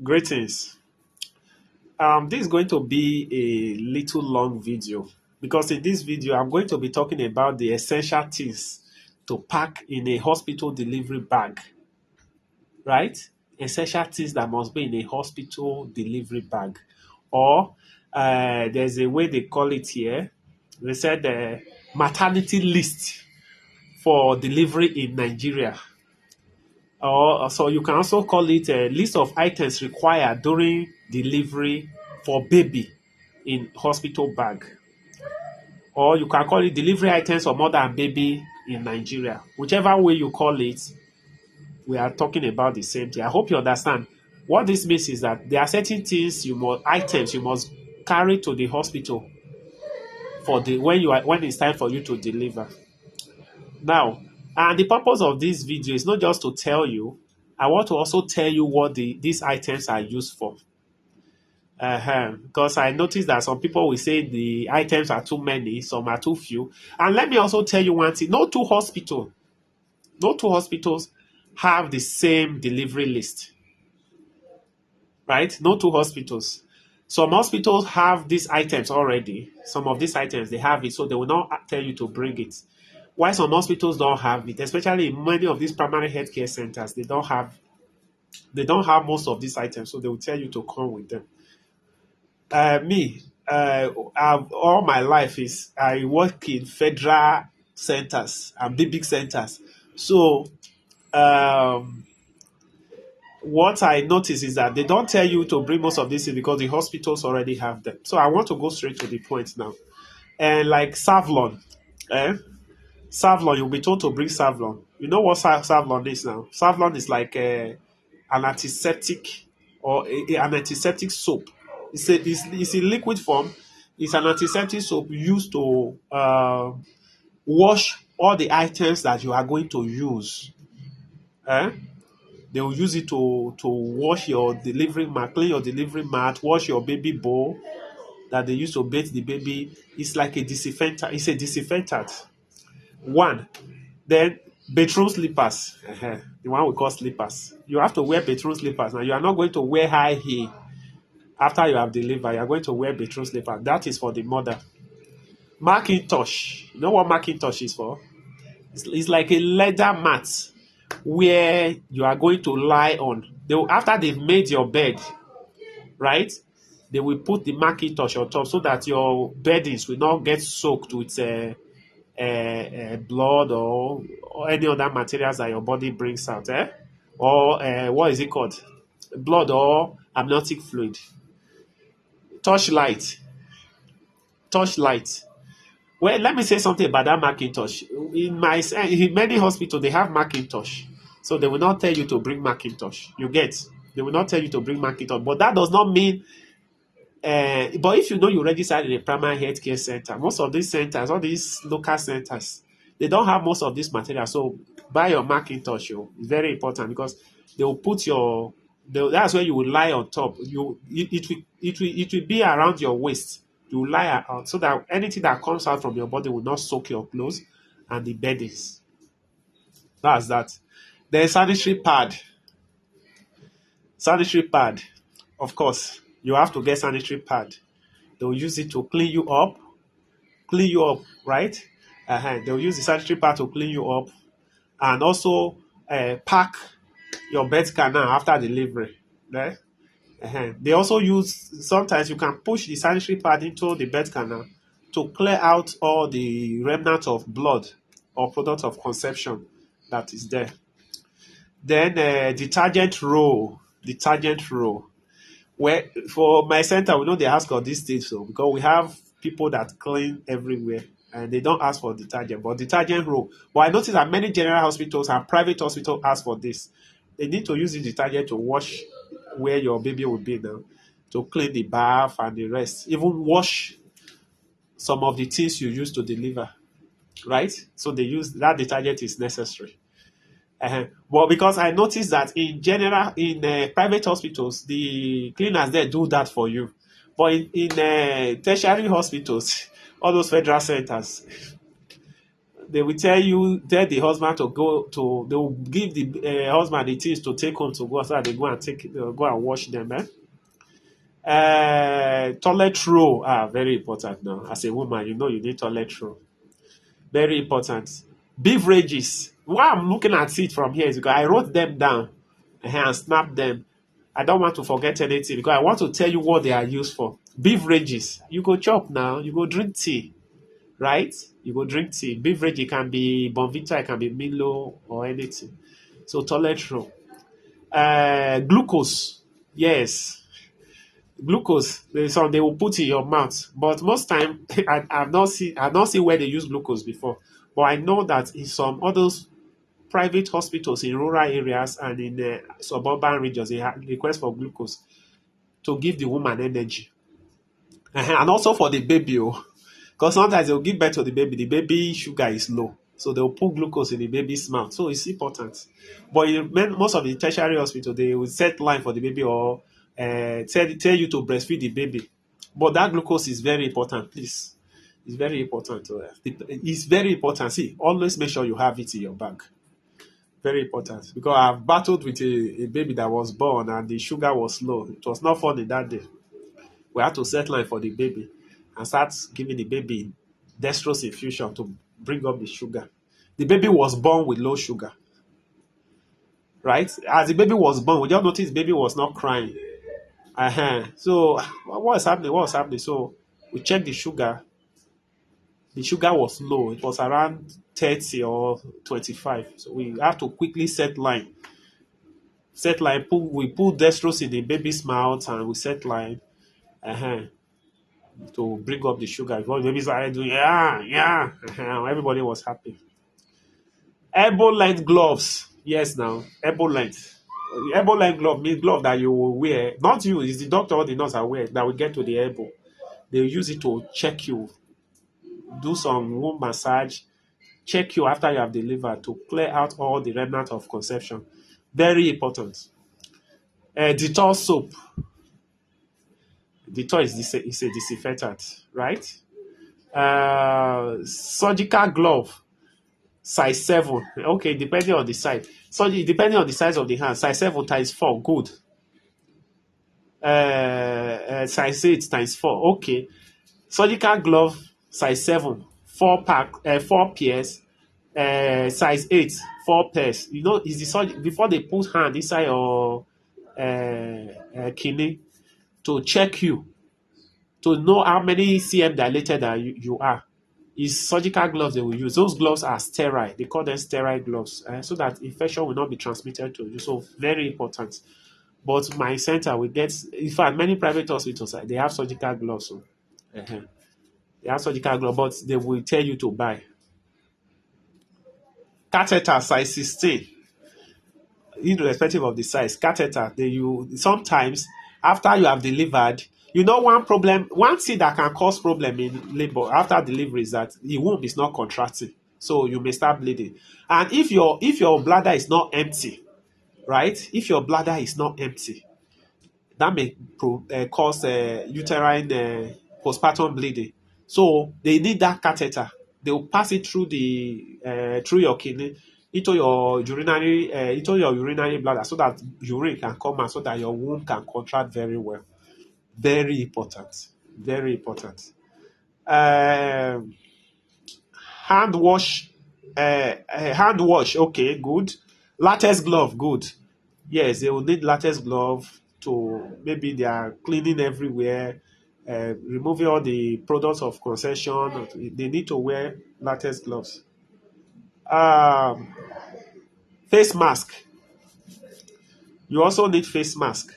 Greetings. This is going to be a little long video because in this video, I'm going to be talking about the essential things to pack in a hospital delivery bag, right? Essential things that must be in a hospital delivery bag. Or there's a way they call it here. They said maternity list for delivery in Nigeria. Or so you can also call it a list of items required during delivery for baby in hospital bag. Or you can call it delivery items for mother and baby in Nigeria. Whichever way you call it, we are talking about the same thing. I hope you understand. What this means is that there are certain things items you must carry to the hospital for the when it's time for you to deliver. Now, and the purpose of this video is not just to tell you. I want to also tell you what these items are used for. Because I noticed that some people will say the items are too many, some are too few. And let me also tell you one thing: no two hospitals have the same delivery list, right? No two hospitals. Some hospitals have these items already. Some of these items they have it, so they will not tell you to bring it. Why some hospitals don't have it, especially in many of these primary healthcare centers, they don't have most of these items, so they will tell you to come with them. Me, all my life is I work in federal centers and big centers. So um, what I notice is that they don't tell you to bring most of these things because the hospitals already have them. So I want to go straight to the point now. And like Savlon, eh? Savlon, you'll be told to bring Savlon. You know what Savlon is now? Savlon is like an antiseptic or an antiseptic soap. It's in liquid form. It's an antiseptic soap used to wash all the items that you are going to use. Eh? They will use it to wash your delivery mat, clean your delivery mat, wash your baby bowl that they use to bathe the baby. It's like a disinfectant. It's a disinfectant. One. Then bedroom slippers. The one we call slippers. You have to wear bedroom slippers. Now you are not going to wear high heel after you have delivered. You are going to wear bedroom slippers. That is for the mother. Macintosh. You know what Macintosh is for? It's like a leather mat where you are going to lie on. After they've made your bed, right? They will put the Macintosh on top so that your beddings will not get soaked with blood or any other materials that your body brings out, or what is it called? Blood or amniotic fluid. Torchlight. Torchlight. Well, let me say something about that Macintosh. In many hospitals, they have Macintosh. So they will not tell you to bring Macintosh. You get? They will not tell you to bring Macintosh. But that does not mean but if you know you registered in a primary healthcare center, most of these centers, all these local centers, they don't have most of this material. So buy your Macintosh. It's very important because they will put that's where you will lie on top. It will be around your waist. You will lie out so that anything that comes out from your body will not soak your clothes and the beddings. That's that. There's sanitary pad. Sanitary pad. Of course, you have to get sanitary pad. They'll use it to clean you up, right? They'll use the sanitary pad to clean you up and also pack your bed scanner after delivery. Right? They also sometimes you can push the sanitary pad into the bed scanner to clear out all the remnants of blood or product of conception that is there. Then detergent roll. Where for my center, we know they ask for these things, so because we have people that clean everywhere and they don't ask for detergent, but detergent roll. But I noticed that many general hospitals and private hospitals ask for this. They need to use the detergent to wash where your baby will be now, to clean the bath and the rest, even wash some of the things you use to deliver, right? So they use that detergent is necessary. Well, because I noticed that in general, in private hospitals, the cleaners there do that for you. But in tertiary hospitals, all those federal centers, They will tell the husband to go to. They will give the husband the things to take home to go, so that they go and wash them. Toilet roll very important now. As a woman, you need toilet roll. Very important. Beverages. Why I'm looking at it from here is because I wrote them down and snapped them. I don't want to forget anything because I want to tell you what they are used for. Beverages. You go chop now. You go drink tea, right? You go drink tea. Beverage, it can be Bonvita, it can be Milo or anything. So toilet roll. Glucose. Yes. Glucose. There's some they will put in your mouth. But most time I've not seen where they use glucose before. But I know that in some others private hospitals in rural areas and in suburban regions, they have request for glucose to give the woman energy. And also for the baby, because sometimes they'll give birth to the baby sugar is low. So they'll put glucose in the baby's mouth. So it's important. But in most of the tertiary hospitals, they will set line for the baby or tell you to breastfeed the baby. But that glucose is very important, please. It's very important. It's very important. See, always make sure you have it in your bag. Very important. Because I've battled with a baby that was born and the sugar was low. It was not funny that day. We had to set line for the baby and start giving the baby dextrose infusion to bring up the sugar. The baby was born with low sugar. Right? As the baby was born, we just noticed the baby was not crying. So, what was happening? What was happening? So, we checked the sugar. The sugar was low. It was around 30 or 25. So, we have to quickly set line. We put dextrose in the baby's mouth and we set line. To bring up the sugar. Because the baby started doing, everybody was happy. Elbow length gloves. Yes, now. Elbow length. Elbow length glove means glove that you will wear. Not you, it's the doctor or the nurse that wear that will get to the elbow. They'll use it to check you, do some womb massage, check you after you have delivered to clear out all the remnant of conception. Very important. Dettol soap. Dettol is a disinfectant, right? Surgical glove. Size 7. Okay, depending on the size. So depending on the size of the hand, size 7 times 4, good. Size 8 times 4, okay. Surgical glove, size 7, 4 pairs. Size 8, 4 pairs. Is the before they put hand inside your kidney to check you, to know how many cm dilated that you are. Is surgical gloves they will use. Those gloves are sterile. They call them sterile gloves, so that infection will not be transmitted to you. So very important. But my center will get, in fact, many private hospitals, they have surgical gloves. So, they have surgical gloves, but they will tell you to buy. Catheter, size 16. Irrespective of the size, catheter, sometimes after you have delivered, one thing that can cause problem in labor after delivery is that the womb is not contracting. So you may start bleeding. And if your bladder is not empty, right? If your bladder is not empty, that may cause uterine postpartum bleeding. So they need that catheter. They will pass it through through your kidney into your urinary bladder, so that urine can come out, so that your womb can contract very well. Very important. Very important. Hand wash. Okay, good. Latex glove, good. Yes, they will need latex glove to, maybe they are cleaning everywhere, removing all the products of conception. They need to wear latex gloves. Face mask. You also need face mask.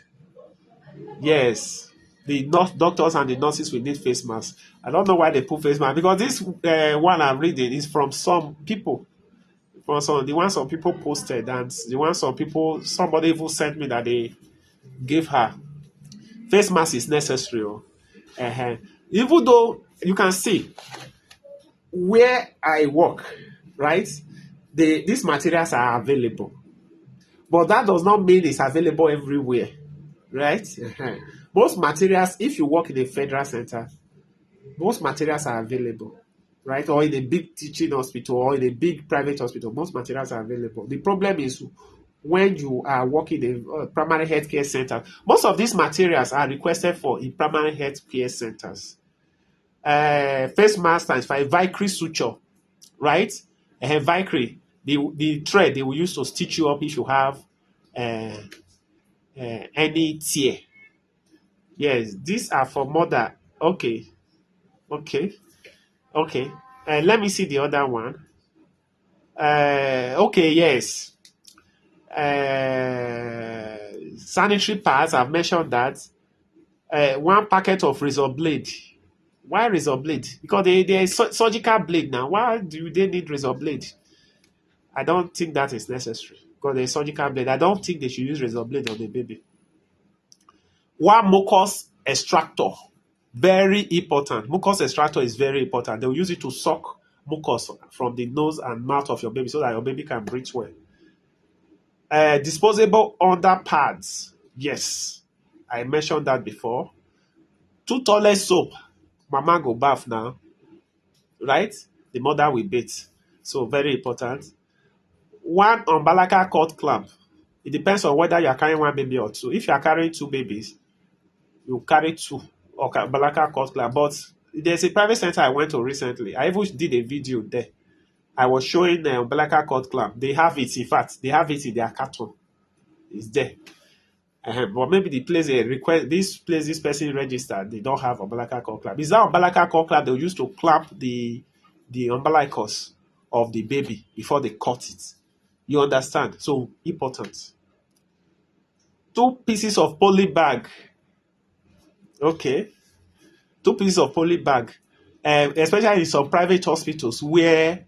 Yes. The doctors and the nurses will need face masks. I don't know why they put face mask, because this one I'm reading is from some people. The one some people posted, and the one somebody even sent me that they gave her. Face mask is necessary. Even though you can see where I work, right? These materials are available. But that does not mean it's available everywhere, right? Most materials, if you work in a federal center, most materials are available. right? Or in a big teaching hospital or in a big private hospital, most materials are available. The problem is when you are working in a primary healthcare center, most of these materials are requested for in primary healthcare centers. Face mask times 5, Vicry suture, right? Vicry, the thread they will use to stitch you up if you have uh, any tear. Yes, these are for mother. Okay, okay, okay. Let me see the other one. Okay, yes. Sanitary pads, I've mentioned that. One packet of razor blade. Why razor blade? Because they are surgical blade now. Why do they need razor blade? I don't think that is necessary. Because they surgical blade. I don't think they should use razor blade on the baby. One mucus extractor. Very important. Mucus extractor is very important. They will use it to suck mucus from the nose and mouth of your baby so that your baby can breathe well. Disposable under pads. Yes, I mentioned that before. 2 toilet soap. Mama go bath now, right? The mother will bathe. So very important. 1 umbilical cord clamp. It depends on whether you are carrying 1 baby or 2. If you are carrying 2 babies, you carry 2 umbilical cord clamp. But there's a private center I went to recently. I even did a video there. I was showing the umbilical cord clamp. They have it. In fact, they have it in their carton. It's there. But maybe the place they request this person registered, they don't have umbilical cord clamp. Is that umbilical cord clamp they use to clamp the umbilicus of the baby before they cut it? You understand? So important. 2 pieces of poly bag. Okay. 2 pieces of poly bag. Especially in some private hospitals where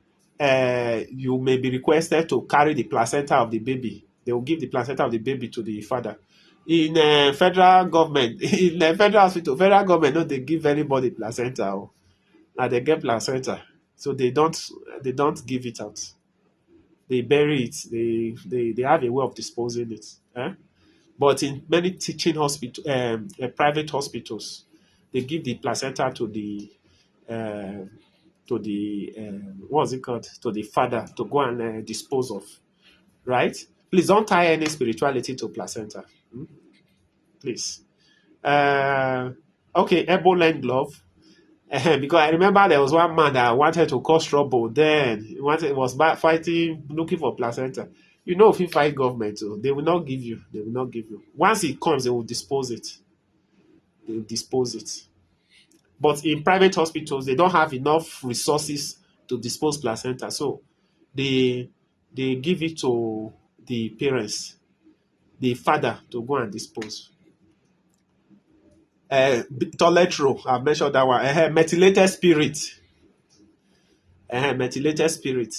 you may be requested to carry the placenta of the baby. They will give the placenta of the baby to the father. In federal government, in federal hospital, federal government, no, they give anybody placenta. And they get placenta. So they don't give it out. They bury it. They have a way of disposing it. But in many teaching hospital, private hospitals, they give the placenta to the what's it called, to the father to go and dispose of, right? Please don't tie any spirituality to placenta, please. Okay, Ebola glove. Because I remember there was one man that wanted to cause trouble. Then he was fighting, looking for placenta. You know, if you fight government, they will not give you. They will not give you. Once it comes, they will dispose it. They will dispose it. But in private hospitals, they don't have enough resources to dispose placenta. So they give it to the parents, the father, to go and dispose. Toilet roll, I've mentioned that one. Methylated spirit. Methylated spirit.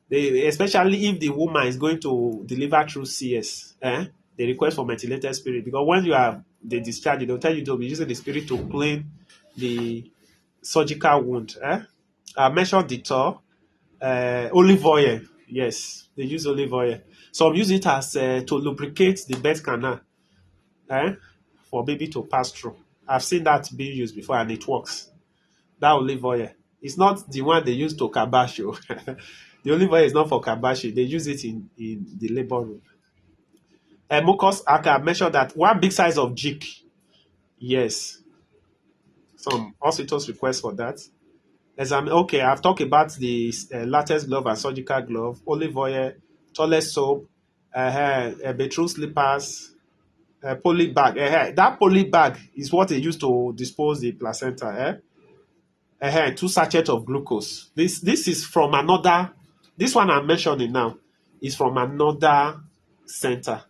Especially if the woman is going to deliver through CS, they request for methylated spirit, because when you have the discharge, they'll tell you to be using the spirit to clean the surgical wound. I mentioned Dettol, olive oil. Yes, they use olive oil. Some use it as to lubricate the birth canal, for baby to pass through. I've seen that being used before and it works. That olive oil. It's not the one they use to kabash. The olive oil is not for kabashi. They use it in the labor room. Mucus, I can measure that 1 big size of jig. Yes. Some hospitals request for that. Okay, I've talked about the latex glove and surgical glove, olive oil, toilet soap, bedroom slippers, poly bag. That poly bag is what they use to dispose the placenta. 2 sachets of glucose. This is from another. This one I'm mentioning now is from another center.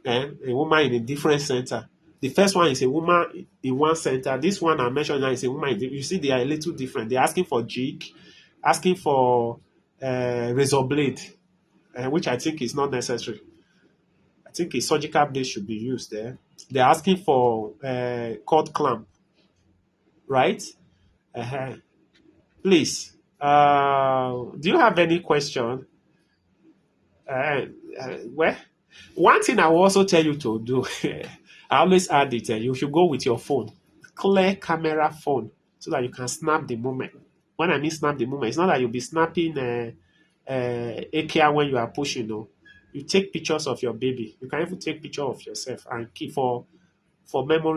A woman in a different center. The first one is a woman in one center. This one I'm mentioning now is a woman. You see, they are a little different. They're asking for jig, asking for razor blade, which I think is not necessary. I think a surgical blade should be used there. They're asking for cord clamp, right? Please, do you have any question? Well, one thing I will also tell you to do, I always add it, you should go with your phone, clear camera phone, so that you can snap the moment. When I mean snap the moment, it's not that you'll be snapping AKR when you are pushing. No, you take pictures of your baby. You can even take picture of yourself and keep for memory